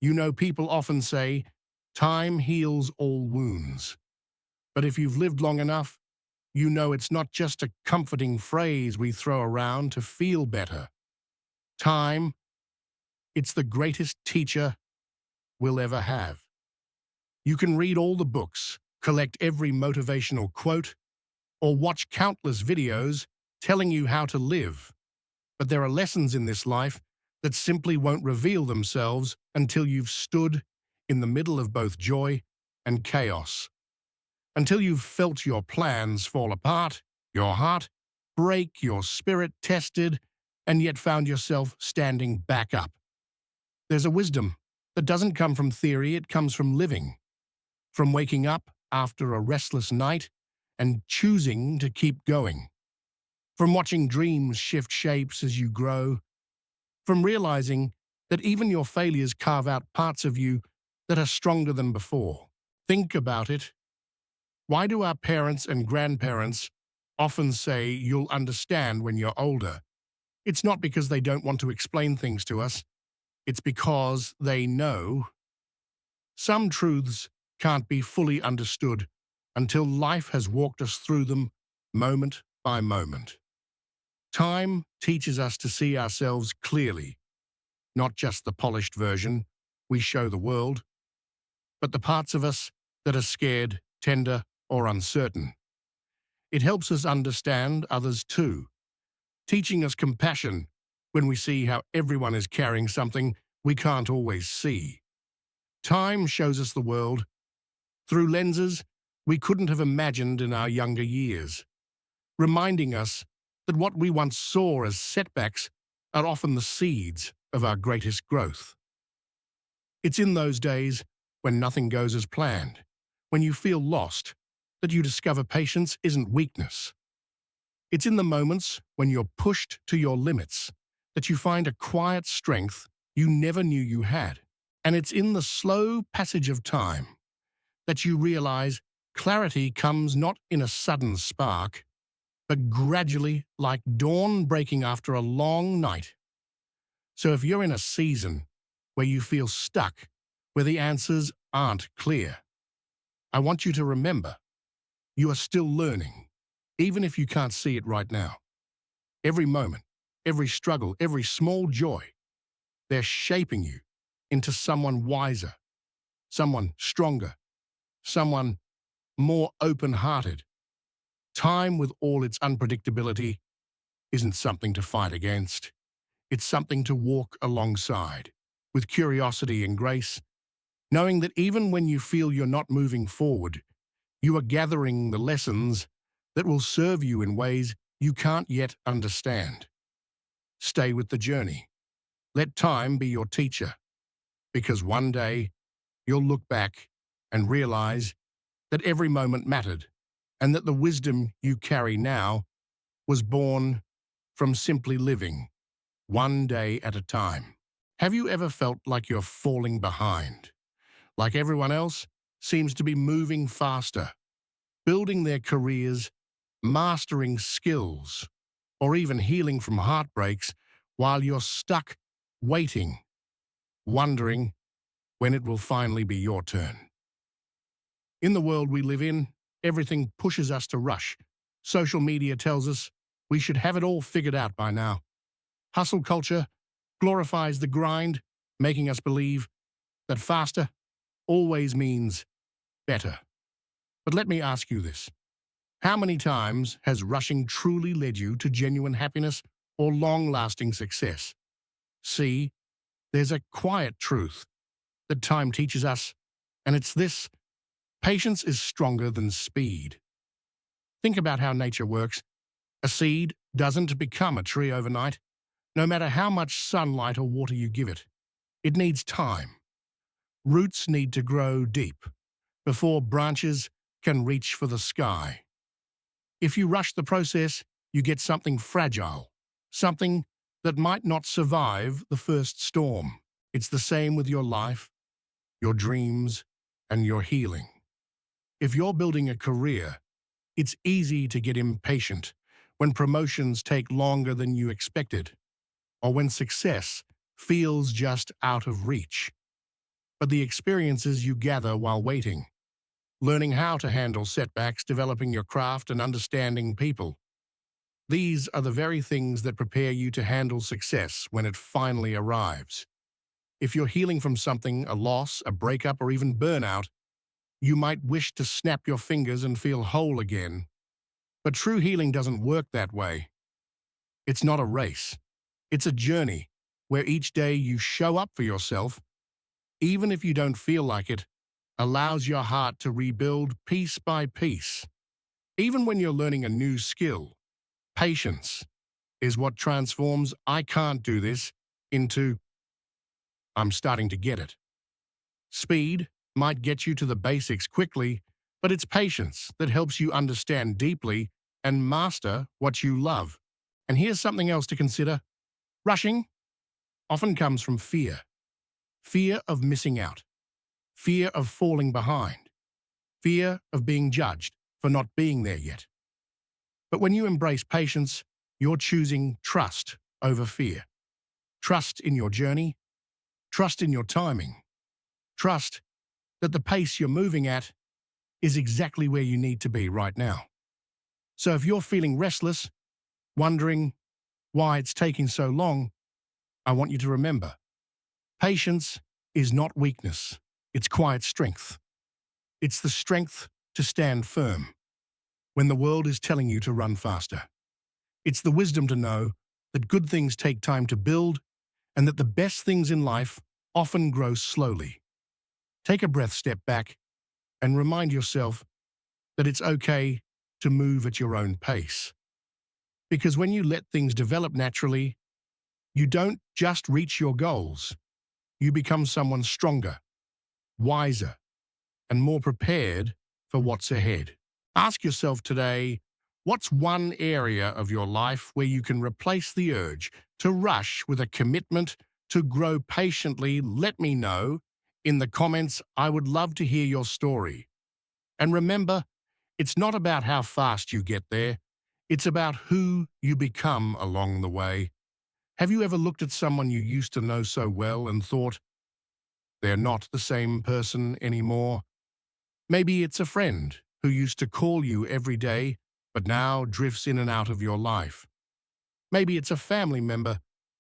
You know, people often say, time heals all wounds. But if you've lived long enough, you know it's not just a comforting phrase we throw around to feel better. Time, it's the greatest teacher we'll ever have. You can read all the books, collect every motivational quote, or watch countless videos telling you how to live. But there are lessons in this life that simply won't reveal themselves until you've stood in the middle of both joy and chaos. Until you've felt your plans fall apart, your heart break, your spirit tested, and yet found yourself standing back up. There's a wisdom that doesn't come from theory, it comes from living. From waking up after a restless night and choosing to keep going. From watching dreams shift shapes as you grow. From realizing that even your failures carve out parts of you that are stronger than before. Think about it. Why do our parents and grandparents often say you'll understand when you're older? It's not because they don't want to explain things to us. It's because they know some truths can't be fully understood until life has walked us through them moment by moment. Time teaches us to see ourselves clearly, not just the polished version we show the world, but the parts of us that are scared, tender, or uncertain. It helps us understand others too, teaching us compassion when we see how everyone is carrying something we can't always see. Time shows us the world through lenses we couldn't have imagined in our younger years, reminding us that what we once saw as setbacks are often the seeds of our greatest growth. It's in those days when nothing goes as planned, when you feel lost, that you discover patience isn't weakness. It's in the moments when you're pushed to your limits that you find a quiet strength you never knew you had. And it's in the slow passage of time that you realize clarity comes not in a sudden spark, but gradually like dawn breaking after a long night. So if you're in a season where you feel stuck, where the answers aren't clear, I want you to remember, you are still learning, even if you can't see it right now. Every moment, every struggle, every small joy, they're shaping you into someone wiser, someone stronger, someone more open-hearted. Time, with all its unpredictability, isn't something to fight against. It's something to walk alongside, with curiosity and grace, knowing that even when you feel you're not moving forward, you are gathering the lessons that will serve you in ways you can't yet understand. Stay with the journey. Let time be your teacher, because one day you'll look back and realize that every moment mattered, and that the wisdom you carry now was born from simply living, one day at a time. Have you ever felt like you're falling behind? Like everyone else seems to be moving faster, building their careers, mastering skills, or even healing from heartbreaks, while you're stuck, waiting, wondering when it will finally be your turn. In the world we live in, everything pushes us to rush. Social media tells us we should have it all figured out by now. Hustle culture glorifies the grind, making us believe that faster always means better. But let me ask you this. How many times has rushing truly led you to genuine happiness or long-lasting success? See, there's a quiet truth that time teaches us, and it's this: patience is stronger than speed. Think about how nature works. A seed doesn't become a tree overnight, no matter how much sunlight or water you give it. It needs time. Roots need to grow deep before branches can reach for the sky. If you rush the process, you get something fragile, something that might not survive the first storm. It's the same with your life, your dreams, and your healing. If you're building a career, it's easy to get impatient when promotions take longer than you expected, or when success feels just out of reach. but the experiences you gather while waiting. Learning how to handle setbacks, developing your craft, and understanding people. These are the very things that prepare you to handle success when it finally arrives. If you're healing from something, a loss, a breakup, or even burnout, you might wish to snap your fingers and feel whole again. But true healing doesn't work that way. It's not a race. It's a journey where each day you show up for yourself, even if you don't feel like it, allows your heart to rebuild piece by piece. Even when you're learning a new skill, patience is what transforms "I can't do this" into "I'm starting to get it." Speed might get you to the basics quickly, but it's patience that helps you understand deeply and master what you love. And here's something else to consider. Rushing often comes from fear. Fear of missing out. Fear of falling behind. Fear of being judged for not being there yet. But when you embrace patience, you're choosing trust over fear. Trust in your journey, trust in your timing, trust that the pace you're moving at is exactly where you need to be right now. So if you're feeling restless, wondering why it's taking so long, I want you to remember, patience is not weakness, it's quiet strength. It's the strength to stand firm when the world is telling you to run faster. It's the wisdom to know that good things take time to build and that the best things in life often grow slowly. Take a breath, step back, and remind yourself that it's okay to move at your own pace. Because when you let things develop naturally, you don't just reach your goals, you become someone stronger, wiser, and more prepared for what's ahead. Ask yourself today, what's one area of your life where you can replace the urge to rush with a commitment to grow patiently? Let me know in the comments. I would love to hear your story. And remember, it's not about how fast you get there, it's about who you become along the way. Have you ever looked at someone you used to know so well and thought, they're not the same person anymore? Maybe it's a friend who used to call you every day, but now drifts in and out of your life. Maybe it's a family member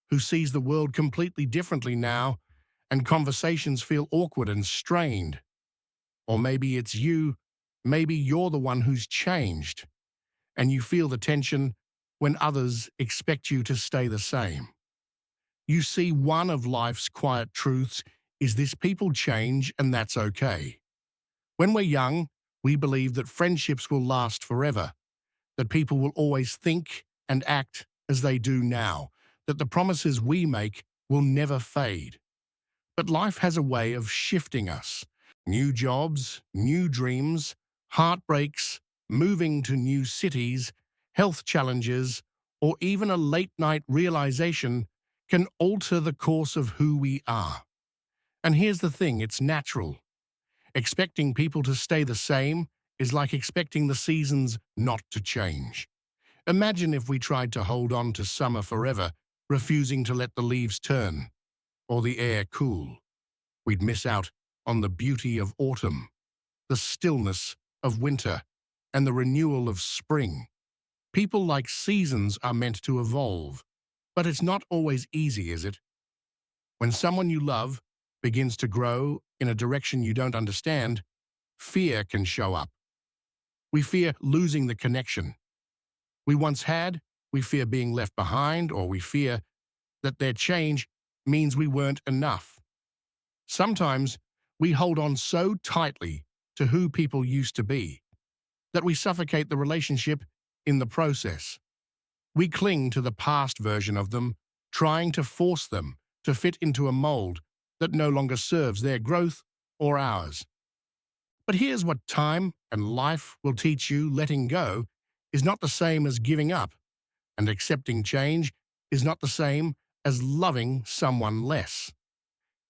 who sees the world completely differently now, and conversations feel awkward and strained. Or maybe it's you, maybe you're the one who's changed, and you feel the tension when others expect you to stay the same. You see, one of life's quiet truths is this: people change, and that's okay. When we're young, we believe that friendships will last forever, that people will always think and act as they do now, that the promises we make will never fade. But life has a way of shifting us. New jobs, new dreams, heartbreaks, moving to new cities, health challenges, or even a late-night realization can alter the course of who we are. And here's the thing, it's natural. Expecting people to stay the same is like expecting the seasons not to change. Imagine if we tried to hold on to summer forever, refusing to let the leaves turn or the air cool. We'd miss out on the beauty of autumn, the stillness of winter, and the renewal of spring. People like seasons are meant to evolve, but it's not always easy, is it? When someone you love begins to grow in a direction you don't understand, fear can show up. We fear losing the connection we once had, we fear being left behind, or we fear that their change means we weren't enough. Sometimes we hold on so tightly to who people used to be that we suffocate the relationship in the process. We cling to the past version of them, trying to force them to fit into a mold that no longer serves their growth or ours. But here's what time and life will teach you: letting go is not the same as giving up, and accepting change is not the same as loving someone less.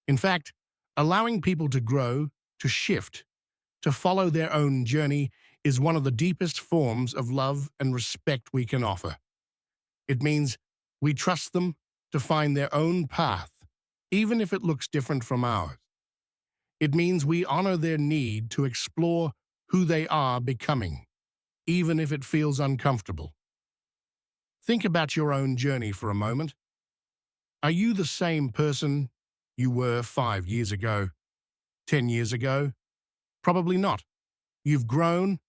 In fact, allowing people to grow, to shift, to follow their own journey is one of the deepest forms of love and respect we can offer. It means we trust them to find their own path, even if it looks different from ours. It means we honor their need to explore who they are becoming, even if it feels uncomfortable. Think about your own journey for a moment. Are you the same person you were 5 years ago, 10 years ago? Probably not. You've grown,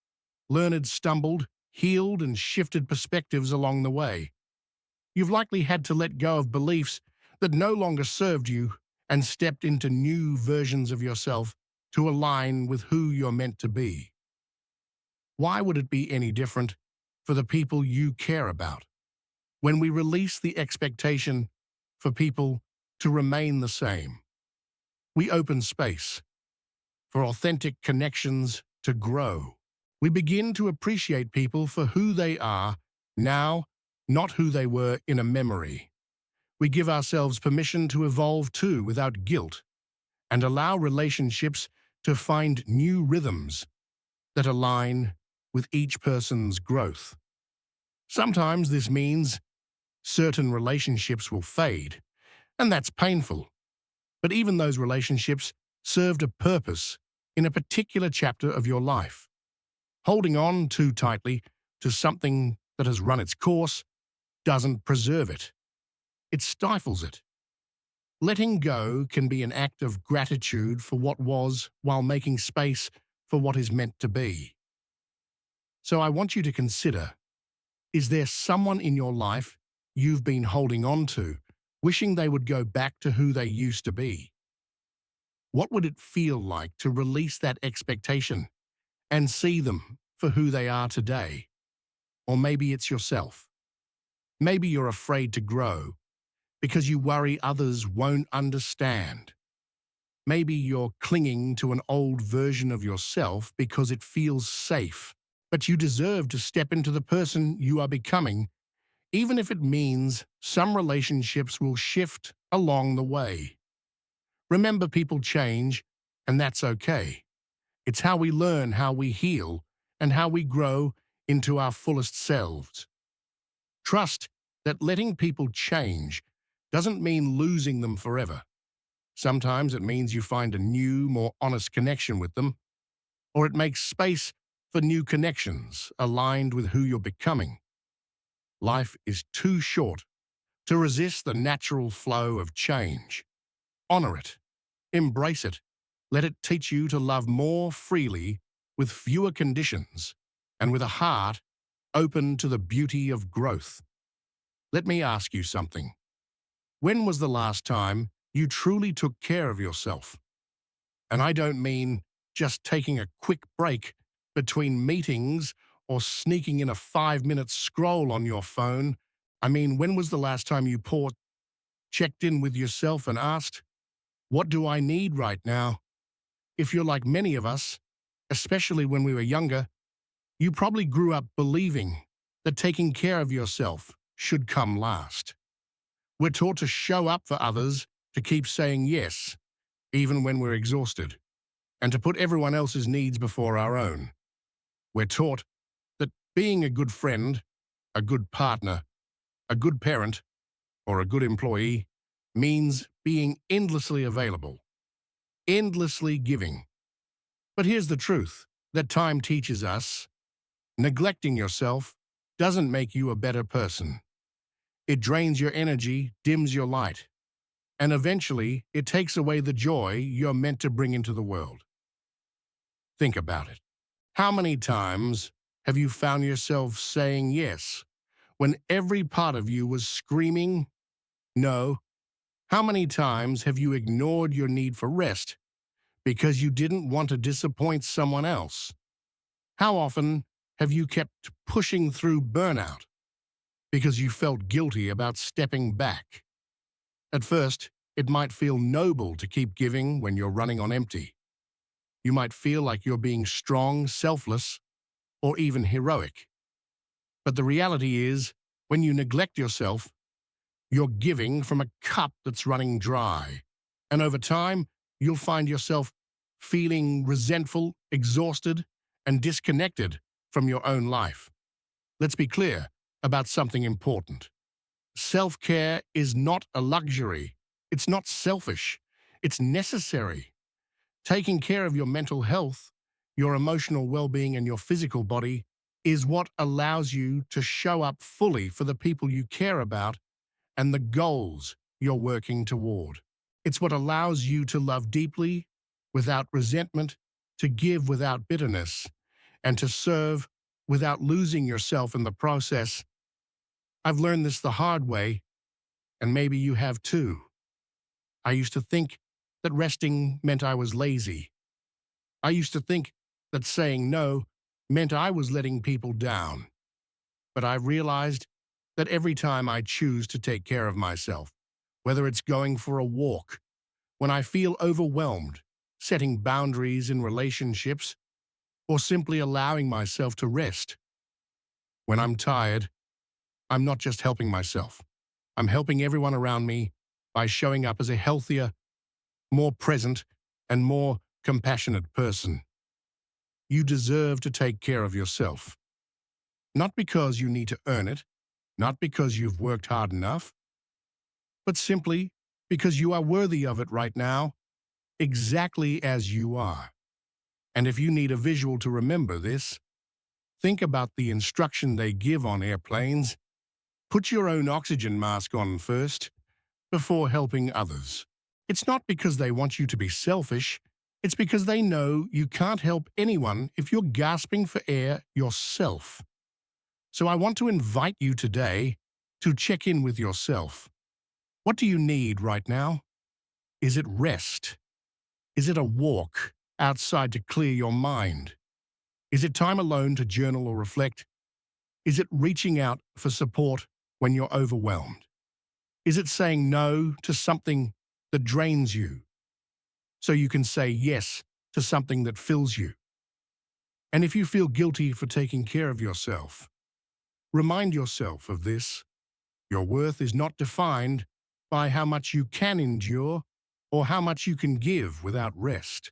learned, stumbled, healed, and shifted perspectives along the way. You've likely had to let go of beliefs that no longer served you and stepped into new versions of yourself to align with who you're meant to be. Why would it be any different for the people you care about? When we release the expectation for people to remain the same, we open space for authentic connections to grow. We begin to appreciate people for who they are now, not who they were in a memory. We give ourselves permission to evolve too without guilt and allow relationships to find new rhythms that align with each person's growth. Sometimes this means certain relationships will fade, and that's painful. But even those relationships served a purpose in a particular chapter of your life. Holding on too tightly to something that has run its course doesn't preserve it. It stifles it. Letting go can be an act of gratitude for what was while making space for what is meant to be. So I want you to consider, is there someone in your life you've been holding on to, wishing they would go back to who they used to be? What would it feel like to release that expectation and see them for who they are today? Or maybe it's yourself. Maybe you're afraid to grow because you worry others won't understand. Maybe you're clinging to an old version of yourself because it feels safe, but you deserve to step into the person you are becoming, even if it means some relationships will shift along the way. Remember, people change, and that's okay. It's how we learn, how we heal, and how we grow into our fullest selves. Trust that letting people change doesn't mean losing them forever. Sometimes it means you find a new, more honest connection with them, or it makes space for new connections aligned with who you're becoming. Life is too short to resist the natural flow of change. Honor it. Embrace it. Let it teach you to love more freely with fewer conditions and with a heart open to the beauty of growth. Let me ask you something. When was the last time you truly took care of yourself? And I don't mean just taking a quick break between meetings or sneaking in a 5-minute scroll on your phone. I mean, when was the last time you paused, checked in with yourself and asked, what do I need right now? If you're like many of us, especially when we were younger, you probably grew up believing that taking care of yourself should come last. We're taught to show up for others, to keep saying yes, even when we're exhausted, and to put everyone else's needs before our own. We're taught that being a good friend, a good partner, a good parent, or a good employee means being endlessly available, endlessly giving. But here's the truth that time teaches us: neglecting yourself doesn't make you a better person. It drains your energy, dims your light, and eventually it takes away the joy you're meant to bring into the world. Think about it. How many times have you found yourself saying yes when every part of you was screaming no? How many times have you ignored your need for rest because you didn't want to disappoint someone else? How often have you kept pushing through burnout because you felt guilty about stepping back? At first, it might feel noble to keep giving when you're running on empty. You might feel like you're being strong, selfless, or even heroic. But the reality is, when you neglect yourself, you're giving from a cup that's running dry. And over time, you'll find yourself feeling resentful, exhausted, and disconnected from your own life. Let's be clear about something important. Self-care is not a luxury. It's not selfish. It's necessary. Taking care of your mental health, your emotional well-being, and your physical body is what allows you to show up fully for the people you care about and the goals you're working toward. It's what allows you to love deeply without resentment, to give without bitterness, and to serve without losing yourself in the process. I've learned this the hard way, and maybe you have too. I used to think that resting meant I was lazy. I used to think that saying no meant I was letting people down. But I've realized that every time I choose to take care of myself, whether it's going for a walk, when I feel overwhelmed, setting boundaries in relationships, or simply allowing myself to rest, when I'm tired, I'm not just helping myself. I'm helping everyone around me by showing up as a healthier, more present, and more compassionate person. You deserve to take care of yourself. Not because you need to earn it, not because you've worked hard enough, but simply because you are worthy of it right now, exactly as you are. And if you need a visual to remember this, think about the instruction they give on airplanes. Put your own oxygen mask on first, before helping others. It's not because they want you to be selfish, it's because they know you can't help anyone if you're gasping for air yourself. So I want to invite you today to check in with yourself. What do you need right now? Is it rest? Is it a walk outside to clear your mind? Is it time alone to journal or reflect? Is it reaching out for support when you're overwhelmed? Is it saying no to something that drains you so you can say yes to something that fills you? And if you feel guilty for taking care of yourself, remind yourself of this. Your worth is not defined by how much you can endure or how much you can give without rest.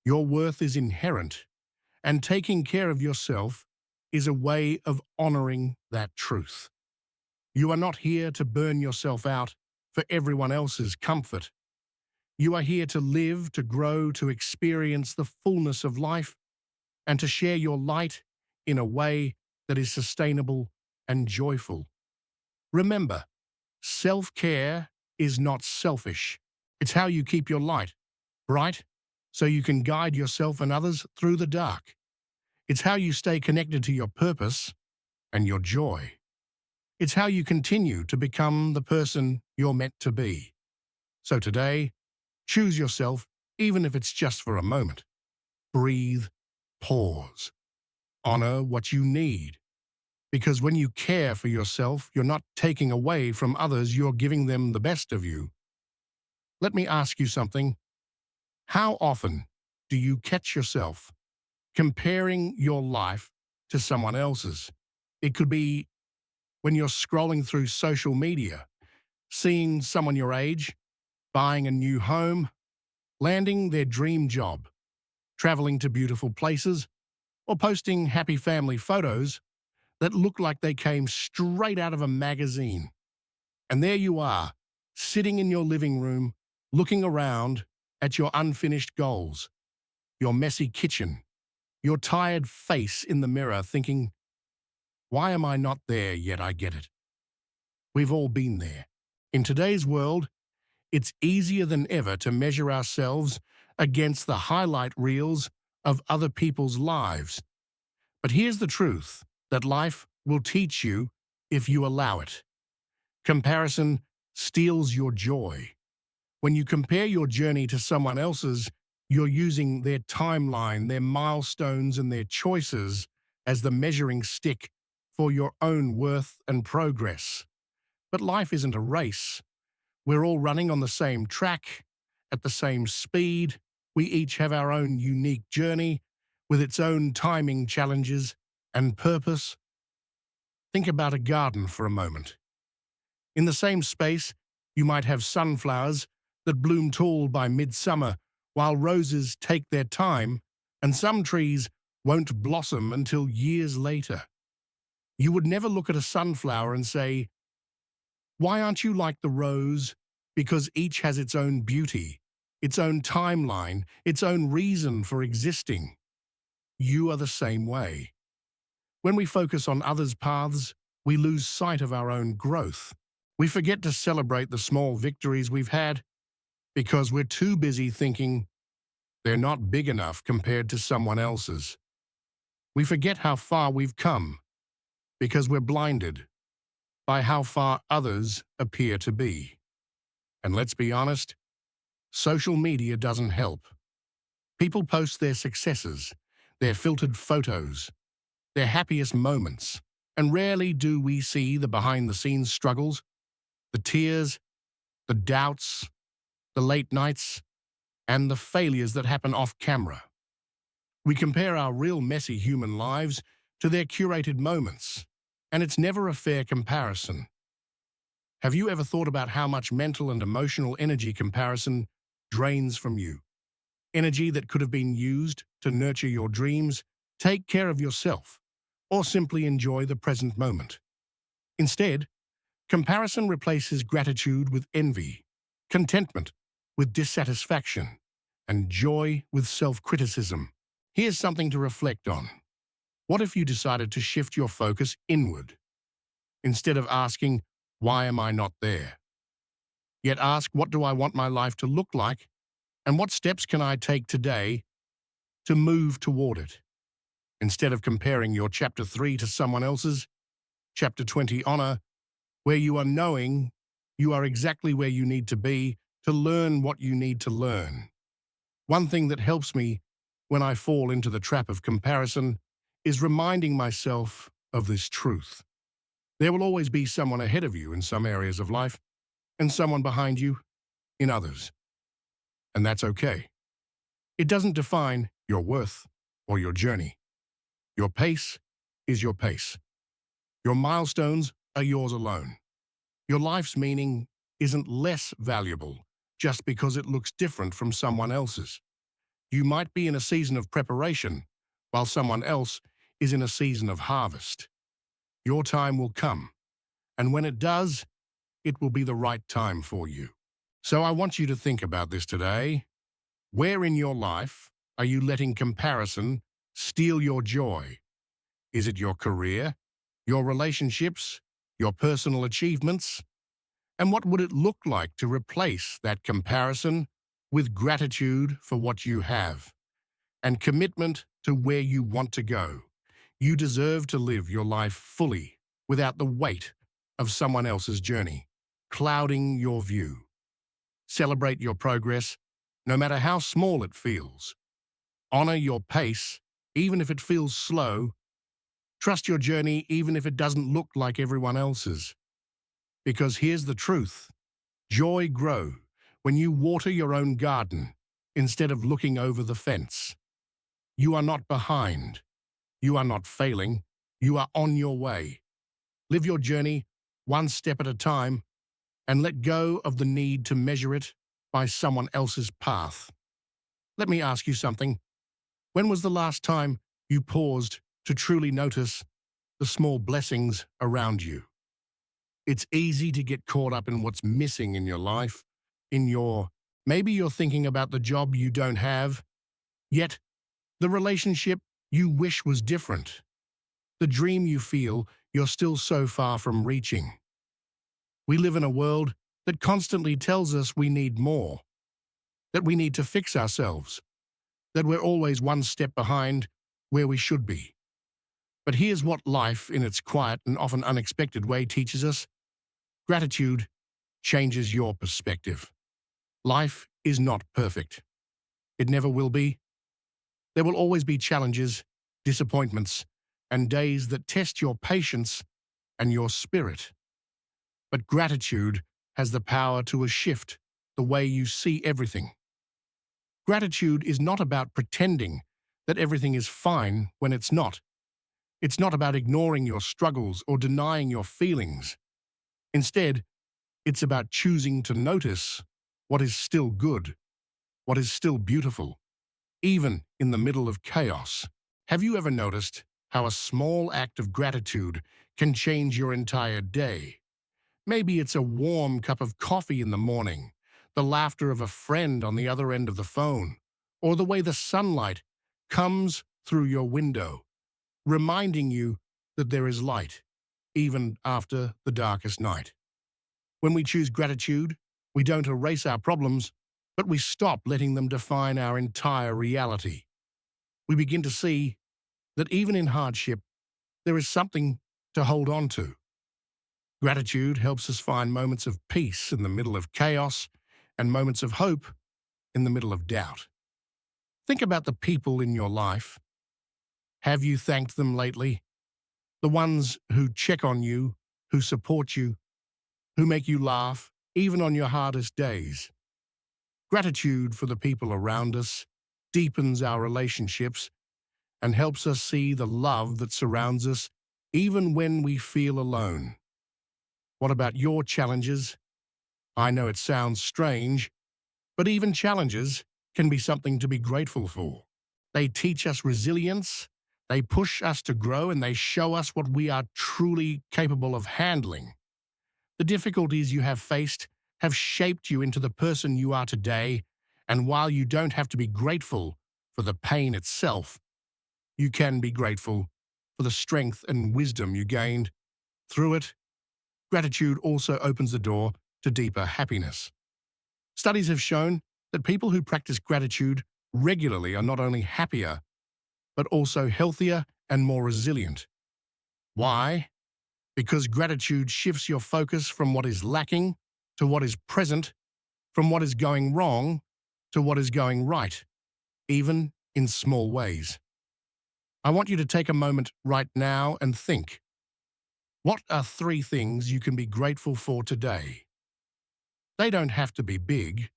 Your worth is inherent, and taking care of yourself is a way of honoring that truth. You are not here to burn yourself out for everyone else's comfort. You are here to live, to grow, to experience the fullness of life, and to share your light in a way that is sustainable and joyful. Remember, self-care is not selfish. It's how you keep your light bright so you can guide yourself and others through the dark. It's how you stay connected to your purpose and your joy. It's how you continue to become the person you're meant to be. So today, choose yourself, even if it's just for a moment. Breathe, pause, honor what you need. Because when you care for yourself, you're not taking away from others, you're giving them the best of you. Let me ask you something. How often do you catch yourself comparing your life to someone else's? It could be when you're scrolling through social media, seeing someone your age, buying a new home, landing their dream job, traveling to beautiful places, or posting happy family photos that look like they came straight out of a magazine. And there you are, sitting in your living room, looking around at your unfinished goals, your messy kitchen, your tired face in the mirror thinking, why am I not there yet? I get it. We've all been there. In today's world, it's easier than ever to measure ourselves against the highlight reels of other people's lives. But here's the truth that life will teach you if you allow it. Comparison steals your joy. When you compare your journey to someone else's, you're using their timeline, their milestones, and their choices as the measuring stick for your own worth and progress. But life isn't a race. We're all running on the same track, at the same speed. We each have our own unique journey with its own timing challenges and purpose. Think about a garden for a moment. In the same space, you might have sunflowers that bloom tall by midsummer, while roses take their time, and some trees won't blossom until years later. You would never look at a sunflower and say, why aren't you like the rose? Because each has its own beauty, its own timeline, its own reason for existing. You are the same way. When we focus on others' paths, we lose sight of our own growth. We forget to celebrate the small victories we've had because we're too busy thinking they're not big enough compared to someone else's. We forget how far we've come because we're blinded by how far others appear to be. And let's be honest, social media doesn't help. People post their successes, their filtered photos, their happiest moments, and rarely do we see the behind-the-scenes struggles, the tears, the doubts, the late nights, and the failures that happen off camera. We compare our real messy human lives to their curated moments, and it's never a fair comparison. Have you ever thought about how much mental and emotional energy comparison drains from you? Energy that could have been used to nurture your dreams, take care of yourself, or simply enjoy the present moment. Instead, comparison replaces gratitude with envy, contentment with dissatisfaction, and joy with self-criticism. Here's something to reflect on. What if you decided to shift your focus inward? Instead of asking, why am I not there? Yet ask, what do I want my life to look like? And what steps can I take today to move toward it? Instead of comparing your chapter 3 to someone else's, chapter 20 honor, where you are knowing you are exactly where you need to be to learn what you need to learn. One thing that helps me when I fall into the trap of comparison is reminding myself of this truth. There will always be someone ahead of you in some areas of life and someone behind you in others. And that's okay. It doesn't define your worth or your journey. Your pace is your pace. Your milestones are yours alone. Your life's meaning isn't less valuable just because it looks different from someone else's. You might be in a season of preparation while someone else is in a season of harvest. Your time will come, and when it does, it will be the right time for you. So I want you to think about this today. Where in your life are you letting comparison steal your joy? Is it your career, your relationships, your personal achievements? And what would it look like to replace that comparison with gratitude for what you have and commitment to where you want to go? You deserve to live your life fully without the weight of someone else's journey clouding your view. Celebrate your progress, no matter how small it feels. Honor your pace, even if it feels slow. Trust your journey, even if it doesn't look like everyone else's. Because here's the truth. Joy grows when you water your own garden instead of looking over the fence. You are not behind. You are not failing. You are on your way. Live your journey one step at a time and let go of the need to measure it by someone else's path. Let me ask you something. When was the last time you paused to truly notice the small blessings around you? It's easy to get caught up in what's missing in your life, maybe you're thinking about the job you don't have, yet the relationship you wish was different, the dream you feel you're still so far from reaching. We live in a world that constantly tells us we need more, that we need to fix ourselves, that we're always one step behind where we should be. But here's what life, in its quiet and often unexpected way, teaches us. Gratitude changes your perspective. Life is not perfect. It never will be. There will always be challenges, disappointments, and days that test your patience and your spirit. But gratitude has the power to shift the way you see everything. Gratitude is not about pretending that everything is fine when it's not. It's not about ignoring your struggles or denying your feelings. Instead, it's about choosing to notice what is still good, what is still beautiful, even in the middle of chaos. Have you ever noticed how a small act of gratitude can change your entire day? Maybe it's a warm cup of coffee in the morning, the laughter of a friend on the other end of the phone, or the way the sunlight comes through your window, reminding you that there is light, even after the darkest night. When we choose gratitude, we don't erase our problems, but we stop letting them define our entire reality. We begin to see that even in hardship, there is something to hold on to. Gratitude helps us find moments of peace in the middle of chaos and moments of hope in the middle of doubt. Think about the people in your life. Have you thanked them lately? The ones who check on you, who support you, who make you laugh, even on your hardest days. Gratitude for the people around us deepens our relationships and helps us see the love that surrounds us even when we feel alone. What about your challenges? I know it sounds strange, but even challenges can be something to be grateful for. They teach us resilience, they push us to grow, and they show us what we are truly capable of handling. The difficulties you have faced have shaped you into the person you are today, and while you don't have to be grateful for the pain itself, you can be grateful for the strength and wisdom you gained through it. Gratitude also opens the door to deeper happiness. Studies have shown that people who practice gratitude regularly are not only happier, but also healthier and more resilient. Why? Because gratitude shifts your focus from what is lacking to what is present, from what is going wrong to what is going right, even in small ways. I want you to take a moment right now and think. What are 3 things you can be grateful for today? They don't have to be big.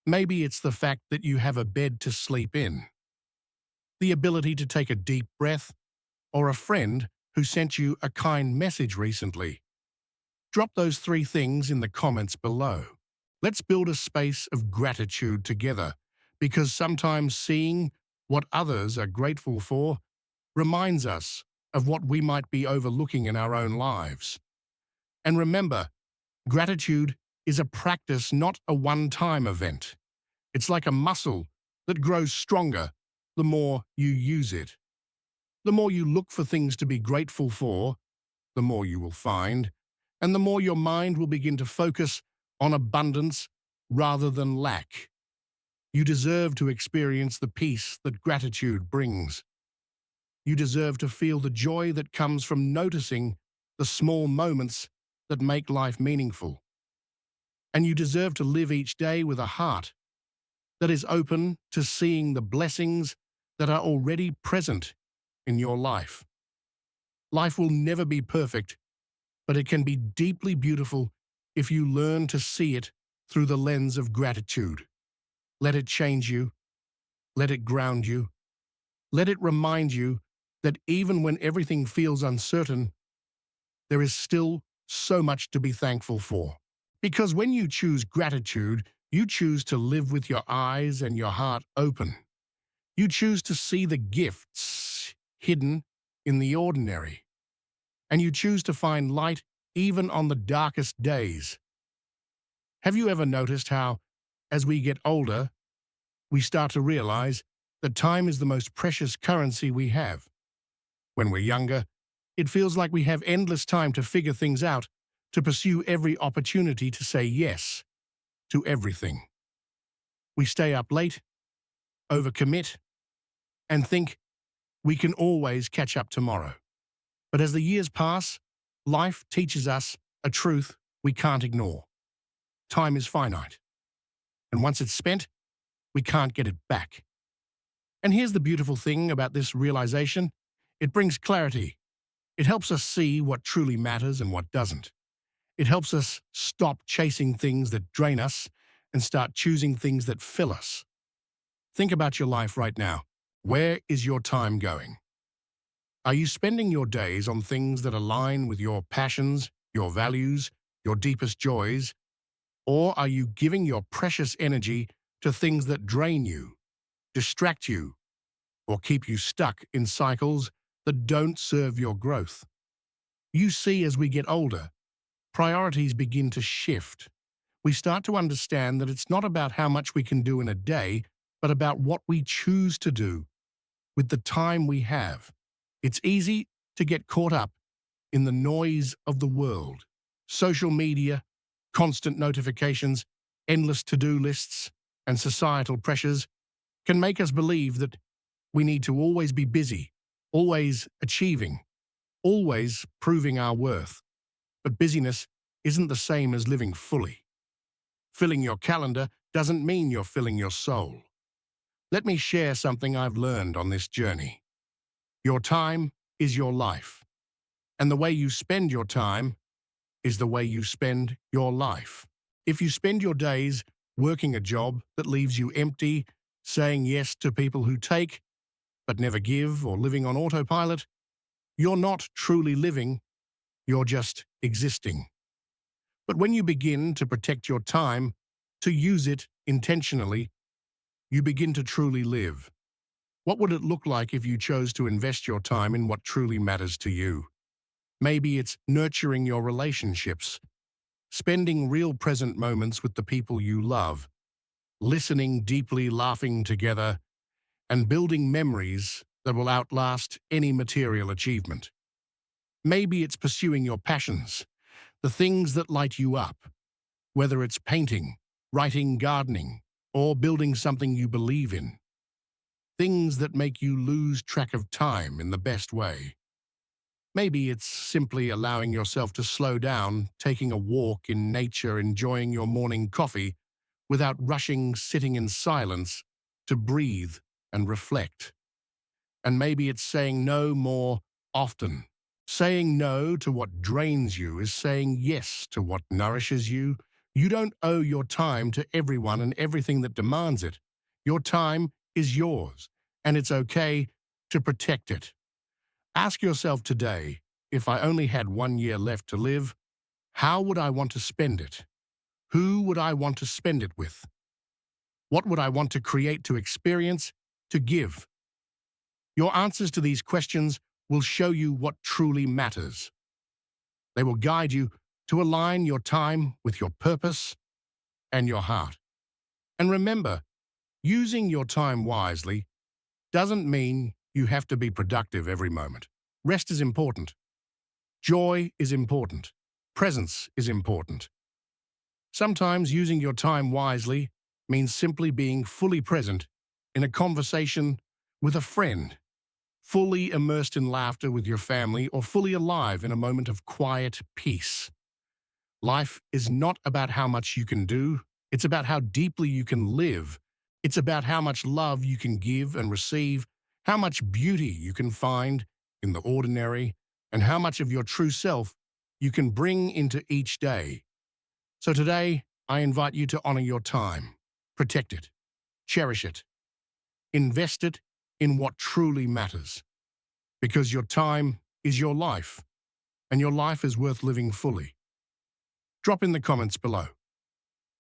Maybe it's the fact that you have a bed to sleep in, the ability to take a deep breath, or a friend who sent you a kind message recently. Drop those 3 things in the comments below. Let's build a space of gratitude together, because sometimes seeing what others are grateful for reminds us of what we might be overlooking in our own lives. And remember, gratitude is a practice, not a one-time event. It's like a muscle that grows stronger the more you use it. The more you look for things to be grateful for, the more you will find, and the more your mind will begin to focus on abundance rather than lack. You deserve to experience the peace that gratitude brings. You deserve to feel the joy that comes from noticing the small moments that make life meaningful. And you deserve to live each day with a heart that is open to seeing the blessings that are already present in your life. Life will never be perfect, but it can be deeply beautiful if you learn to see it through the lens of gratitude. Let it change you. Let it ground you. Let it remind you that even when everything feels uncertain, there is still so much to be thankful for. Because when you choose gratitude, you choose to live with your eyes and your heart open. You choose to see the gifts hidden in the ordinary. And you choose to find light even on the darkest days. Have you ever noticed how, as we get older, we start to realize that time is the most precious currency we have? When we're younger, it feels like we have endless time to figure things out, to pursue every opportunity to say yes to everything. We stay up late, overcommit, and think we can always catch up tomorrow. But as the years pass, life teaches us a truth we can't ignore. Time is finite, and once it's spent, we can't get it back. And here's the beautiful thing about this realization. It brings clarity. It helps us see what truly matters and what doesn't. It helps us stop chasing things that drain us and start choosing things that fill us. Think about your life right now. Where is your time going? Are you spending your days on things that align with your passions, your values, your deepest joys? Or are you giving your precious energy to things that drain you, distract you, or keep you stuck in cycles that don't serve your growth? You see, as we get older, priorities begin to shift. we start to understand that it's not about how much we can do in a day, but about what we choose to do with the time we have. It's easy to get caught up in the noise of the world. Social media, constant notifications, endless to-do lists, and societal pressures can make us believe that we need to always be busy, always achieving, always proving our worth. But busyness isn't the same as living fully. Filling your calendar doesn't mean you're filling your soul. Let me share something I've learned on this journey. Your time is your life, and the way you spend your time is the way you spend your life. If you spend your days working a job that leaves you empty, saying yes to people who take but never give, or living on autopilot, you're not truly living, you're just existing. But when you begin to protect your time, to use it intentionally, you begin to truly live. What would it look like if you chose to invest your time in what truly matters to you? Maybe it's nurturing your relationships, spending real present moments with the people you love, listening deeply, laughing together, and building memories that will outlast any material achievement. Maybe it's pursuing your passions, the things that light you up, whether it's painting, writing, gardening, or building something you believe in. Things that make you lose track of time in the best way. Maybe it's simply allowing yourself to slow down, taking a walk in nature, enjoying your morning coffee without rushing, sitting in silence to breathe and reflect. And maybe it's saying no more often. Saying no to what drains you is saying yes to what nourishes you. You don't owe your time to everyone and everything that demands it. Your time is yours, and it's okay to protect it. Ask yourself today, if I only had 1 year left to live, how would I want to spend it? Who would I want to spend it with? What would I want to create, to experience, to give? Your answers to these questions will show you what truly matters. They will guide you to align your time with your purpose and your heart. And remember, using your time wisely doesn't mean you have to be productive every moment. Rest is important. Joy is important. Presence is important. Sometimes using your time wisely means simply being fully present in a conversation with a friend, fully immersed in laughter with your family, or fully alive in a moment of quiet peace. Life is not about how much you can do, it's about how deeply you can live. It's about how much love you can give and receive, how much beauty you can find in the ordinary, and how much of your true self you can bring into each day. So today, I invite you to honor your time, protect it, cherish it, invest it in what truly matters. Because your time is your life, and your life is worth living fully. Drop in the comments below.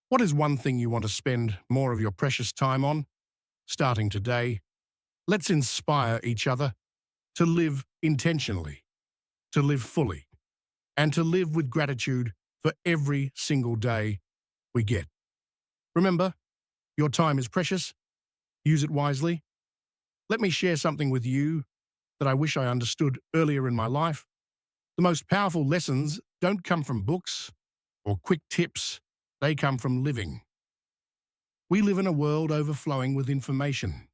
What is one thing you want to spend more of your precious time on? Starting today, let's inspire each other to live intentionally, to live fully, and to live with gratitude for every single day we get. Remember, your time is precious. Use it wisely. Let me share something with you that I wish I understood earlier in my life. The most powerful lessons don't come from books or quick tips. They come from living. We live in a world overflowing with information.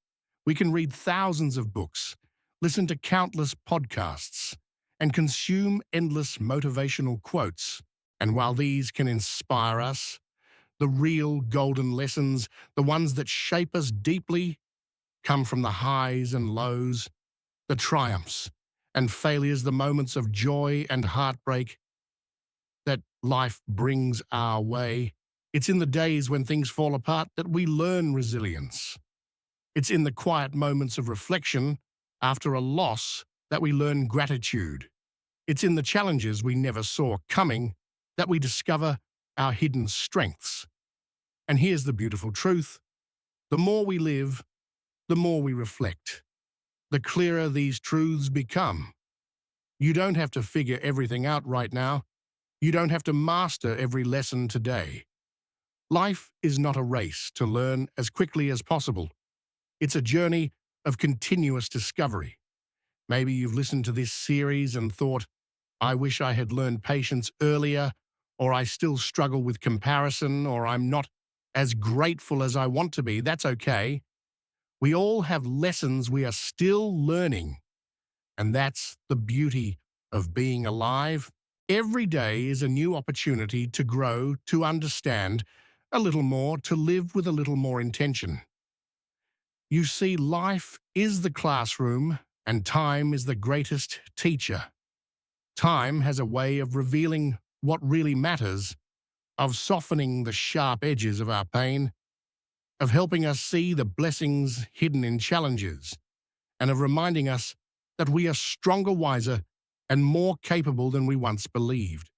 We can read thousands of books, listen to countless podcasts, and consume endless motivational quotes. And while these can inspire us, the real golden lessons, the ones that shape us deeply, come from the highs and lows, the triumphs and failures, the moments of joy and heartbreak that life brings our way. It's in the days when things fall apart that we learn resilience. It's in the quiet moments of reflection after a loss that we learn gratitude. It's in the challenges we never saw coming that we discover our hidden strengths. And here's the beautiful truth. The more we live, the more we reflect. The clearer these truths become. You don't have to figure everything out right now. You don't have to master every lesson today. Life is not a race to learn as quickly as possible. It's a journey of continuous discovery. Maybe you've listened to this series and thought, I wish I had learned patience earlier, or I still struggle with comparison, or I'm not as grateful as I want to be. That's okay. We all have lessons we are still learning, and that's the beauty of being alive. Every day is a new opportunity to grow, to understand a little more, to live with a little more intention. You see, life is the classroom, and time is the greatest teacher. Time has a way of revealing what really matters, of softening the sharp edges of our pain, of helping us see the blessings hidden in challenges, and of reminding us that we are stronger, wiser, and more capable than we once believed.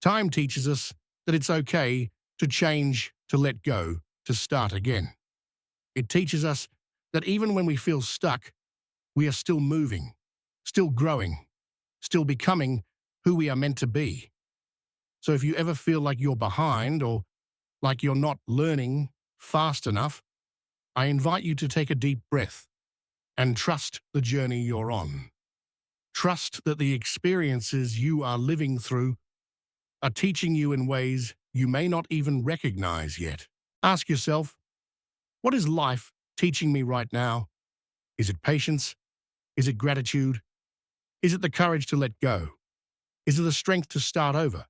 Time teaches us that it's okay to change, to let go, to start again. It teaches us that even when we feel stuck, we are still moving, still growing, still becoming who we are meant to be. So if you ever feel like you're behind or like you're not learning fast enough, I invite you to take a deep breath and trust the journey you're on. Trust that the experiences you are living through are teaching you in ways you may not even recognize yet. Ask yourself, what is life teaching me right now? Is it patience? Is it gratitude? Is it the courage to let go? Is it the strength to start over?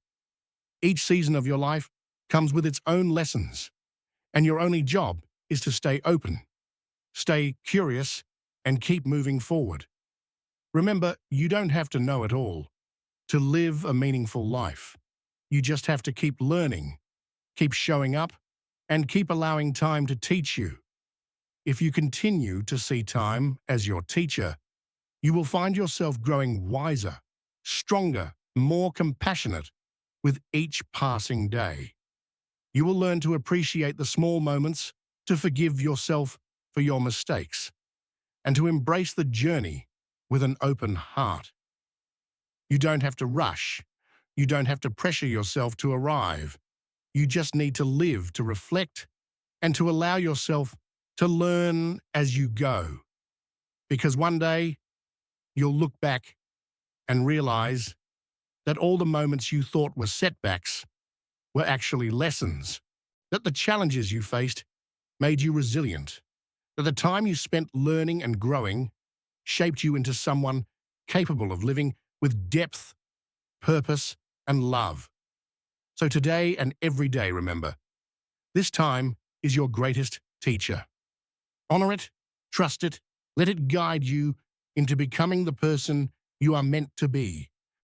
Each season of your life comes with its own lessons, and your only job is to stay open, stay curious, and keep moving forward. Remember, you don't have to know it all to live a meaningful life. You just have to keep learning, keep showing up, and keep allowing time to teach you. If you continue to see time as your teacher, you will find yourself growing wiser, stronger, more compassionate with each passing day. You will learn to appreciate the small moments, to forgive yourself for your mistakes, and to embrace the journey with an open heart. You don't have to rush. You don't have to pressure yourself to arrive. You just need to live, to reflect, and to allow yourself to learn as you go. Because one day, you'll look back and realize that all the moments you thought were setbacks were actually lessons, that the challenges you faced made you resilient, that the time you spent learning and growing shaped you into someone capable of living with depth, purpose, and love. So today and every day, remember, this time is your greatest teacher. Honor it, trust it, let it guide you into becoming the person you are meant to be.